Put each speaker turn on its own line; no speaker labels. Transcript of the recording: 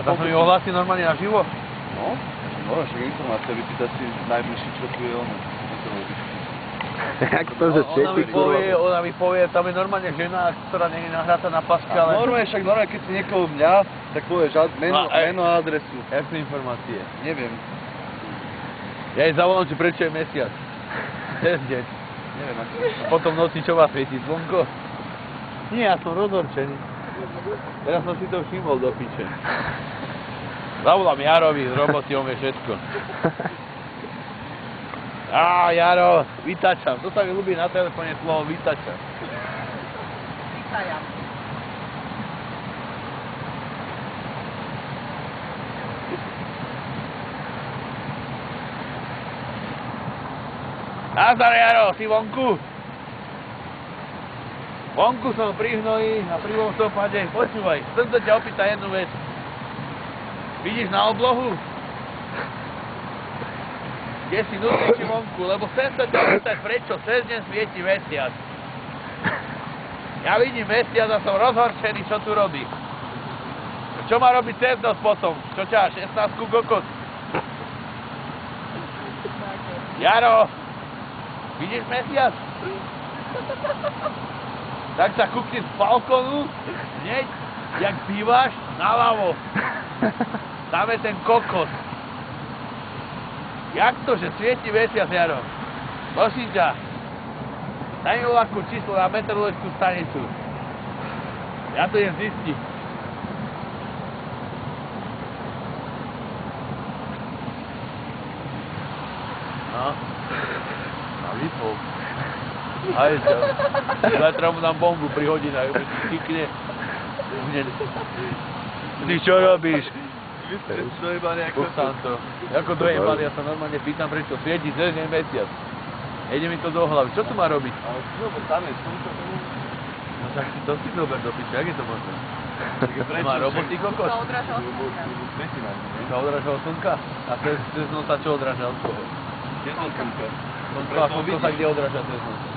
To som ju ohlásil normálne na živo?
No, však informácia, vypýtať si najbližší, čo tu je ono.
Jak to, že svieti
Ona mi povie, tam je normálne žena, ktorá nie je nahráta na paska, ale...
Normálne, keď si niekoho mňa, tak povieš meno a adresu.
Jak sú informácie?
Neviem.
Ja jej zavolám, že prečo je mesiac. Cez deň.
Neviem, ako.
Potom v noci čo vás svieti? Slnko? Nie, ja som rozhorčený. Teraz som si to všimol do piče. Zavolám Jarovi z roboty, on vie všetko. Á, Jaro, vytačam. To sa mi ľúbi na telefóne slovo vytačam.
Vytajam.
Nazdar, Jaro, si vonku? Vonku som pri hnoji a pri listopade. Počúvaj, chcem sa ťa opýtať jednu vec. Vidíš na oblohu? Kde si nutný či vonku? Lebo chcem sa ťa opýtať, prečo cez deň svieti mesiac. Ja vidím mesiac a som rozhorčený, čo tu robí. Čo má robiť cez noc potom? Čo ťa, 16 kokot? Jaro! Vidíš mesiac? Tak sa kúkni z balkónu, hneď, jak bývaš, naľavo. Tam je ten kokos. Jak to, že svieti mesiac, Jaro? Prosím ťa, daj mi voľakú číslo na meteorologickú stanicu. Ja to idem zistiť. No. A vypol. Aj čo? Zajtra mu dám bombu pri hodinách, keď si kýkne. Ty čo robíš?
Vy ste dojebali ako...
Púštam to. Ako dojebali, ja sa normálne pýtam, prečo svieti cez deň mesiac. Ide mi to do hlavy. Čo tu má robiť?
Ale dobre, tam je slnko.
No tak si to si dober do piče, jak je to možné? Má roboty kokos?
Sa odrážal slnka.
Sa odrážal slnka? A cez noc sa čo odráža od koho?
Kde to slnko?
Slnko a slnko sa kde odráža cez noc?